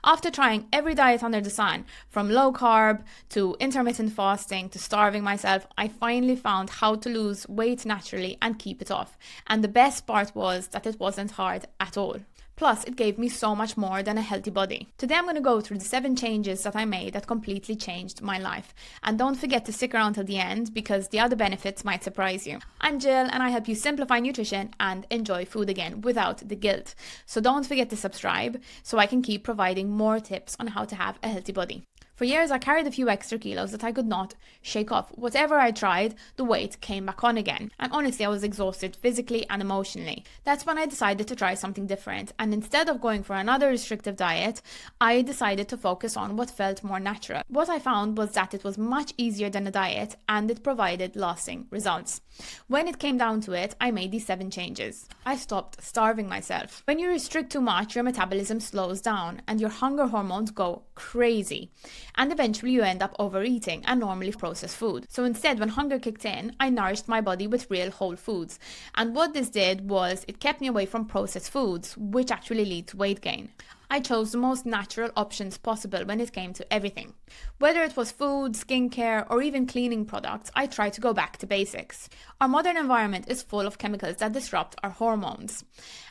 After trying every diet under the sun, from low carb to intermittent fasting to starving myself, I finally found how to lose weight naturally and keep it off. And the best part was that it wasn't hard at all. Plus, it gave me so much more than a healthy body. Today I'm going to go through the 7 changes that I made that completely changed my life. And don't forget to stick around till the end because the other benefits might surprise you. I'm Jill and I help you simplify nutrition and enjoy food again without the guilt. So don't forget to subscribe so I can keep providing more tips on how to have a healthy body. For years, I carried a few extra kilos that I could not shake off. Whatever I tried, the weight came back on again. And honestly, I was exhausted physically and emotionally. That's when I decided to try something different. And instead of going for another restrictive diet, I decided to focus on what felt more natural. What I found was that it was much easier than a diet and it provided lasting results. When it came down to it, I made these 7 changes. I stopped starving myself. When you restrict too much, your metabolism slows down and your hunger hormones go crazy. And eventually you end up overeating and normally processed food. So instead, when hunger kicked in, I nourished my body with real whole foods. And what this did was it kept me away from processed foods, which actually lead to weight gain. I chose the most natural options possible when it came to everything. Whether it was food, skincare, or even cleaning products, I tried to go back to basics. Our modern environment is full of chemicals that disrupt our hormones.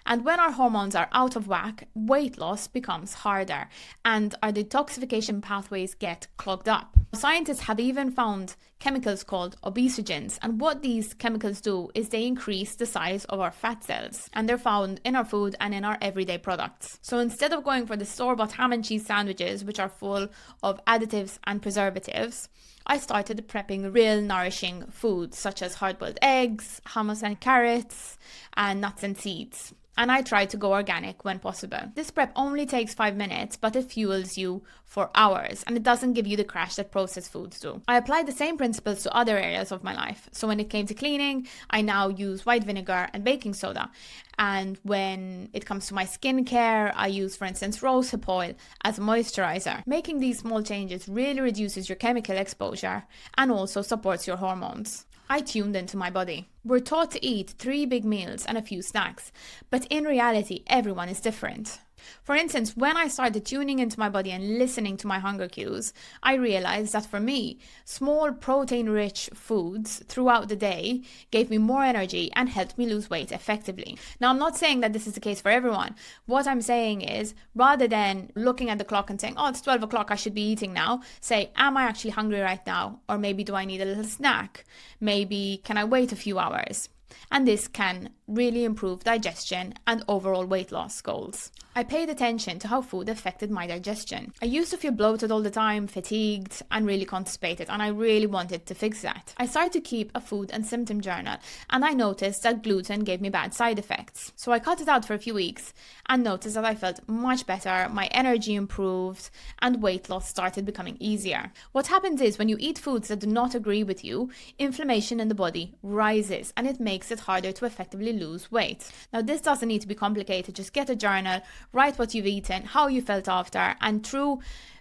And when our hormones are out of whack, weight loss becomes harder and our detoxification pathways get clogged up. Scientists have even found chemicals called obesogens, and what these chemicals do is they increase the size of our fat cells, and they're found in our food and in our everyday products. So instead of going for the store-bought ham and cheese sandwiches, which are full of additives and preservatives, I started prepping real nourishing foods such as hard-boiled eggs, hummus and carrots, and nuts and seeds. And I try to go organic when possible. This prep only takes 5 minutes, but it fuels you for hours, and it doesn't give you the crash that processed foods do. I applied the same principles to other areas of my life. So when it came to cleaning, I now use white vinegar and baking soda. And when it comes to my skincare, I use, for instance, rosehip oil as a moisturizer. Making these small changes really reduces your chemical exposure and also supports your hormones. I tuned into my body. We're taught to eat 3 big meals and a few snacks, but in reality, everyone is different. For instance, when I started tuning into my body and listening to my hunger cues, I realized that for me, small protein-rich foods throughout the day gave me more energy and helped me lose weight effectively. Now, I'm not saying that this is the case for everyone. What I'm saying is, rather than looking at the clock and saying, oh, it's 12 o'clock, I should be eating now, say, am I actually hungry right now? Or maybe do I need a little snack? Maybe can I wait a few hours? And this can really improve digestion and overall weight loss goals. I paid attention to how food affected my digestion. I used to feel bloated all the time, fatigued, and really constipated, and I really wanted to fix that. I started to keep a food and symptom journal, and I noticed that gluten gave me bad side effects. So I cut it out for a few weeks and noticed that I felt much better, my energy improved, and weight loss started becoming easier. What happens is when you eat foods that do not agree with you, inflammation in the body rises, and it makes it harder to effectively lose weight. Now, this doesn't need to be complicated. Just get a journal, write what you've eaten, how you felt after, and through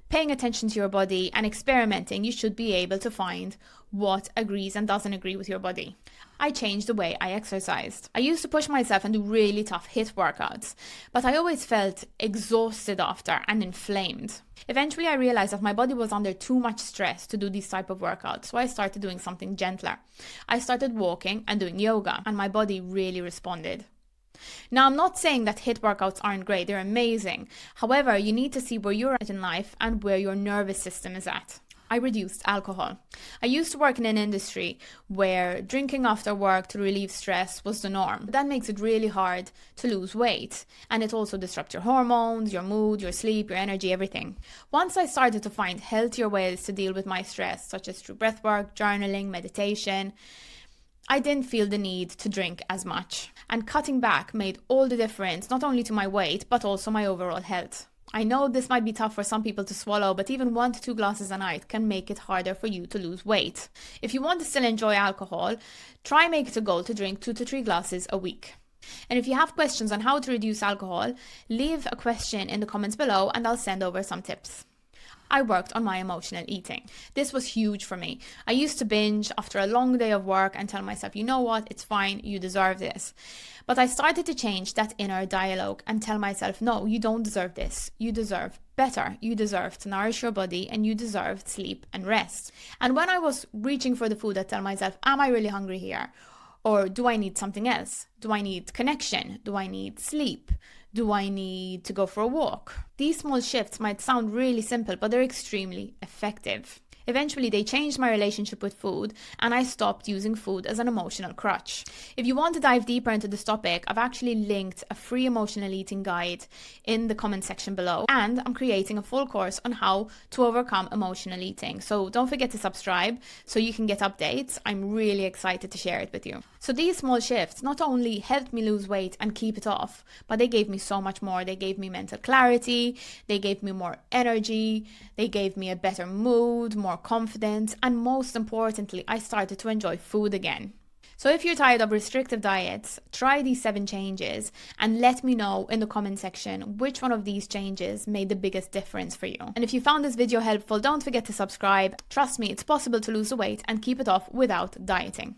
paying attention to your body and experimenting, you should be able to find what agrees and doesn't agree with your body. I changed the way I exercised. I used to push myself and do really tough HIIT workouts, but I always felt exhausted after and inflamed. Eventually, I realized that my body was under too much stress to do these type of workouts, so I started doing something gentler. I started walking and doing yoga, and my body really responded. Now, I'm not saying that HIIT workouts aren't great, they're amazing. However, you need to see where you're at in life and where your nervous system is at. I reduced alcohol. I used to work in an industry where drinking after work to relieve stress was the norm. That makes it really hard to lose weight, and it also disrupts your hormones, your mood, your sleep, your energy, everything. Once I started to find healthier ways to deal with my stress, such as through breathwork, journaling, meditation, I didn't feel the need to drink as much. And cutting back made all the difference, not only to my weight, but also my overall health. I know this might be tough for some people to swallow, but even 1 to 2 glasses a night can make it harder for you to lose weight. If you want to still enjoy alcohol, try make it a goal to drink 2 to 3 glasses a week. And if you have questions on how to reduce alcohol, leave a question in the comments below and I'll send over some tips. I worked on my emotional eating. This was huge for me. I used to binge after a long day of work and tell myself, you know what, it's fine, you deserve this. But I started to change that inner dialogue and tell myself, no, you don't deserve this. You deserve better. You deserve to nourish your body and you deserve sleep and rest. And when I was reaching for the food, I tell myself, am I really hungry here? Or do I need something else? Do I need connection? Do I need sleep? Do I need to go for a walk? These small shifts might sound really simple, but they're extremely effective. Eventually, they changed my relationship with food and I stopped using food as an emotional crutch. If you want to dive deeper into this topic, I've actually linked a free emotional eating guide in the comment section below, and I'm creating a full course on how to overcome emotional eating. So don't forget to subscribe so you can get updates. I'm really excited to share it with you. So these small shifts not only helped me lose weight and keep it off, but they gave me so much more. They gave me mental clarity, they gave me more energy, they gave me a better mood, more confidence, and most importantly, I started to enjoy food again. So if you're tired of restrictive diets, try these 7 changes and let me know in the comment section which one of these changes made the biggest difference for you. And if you found this video helpful, don't forget to subscribe. Trust me, it's possible to lose the weight and keep it off without dieting.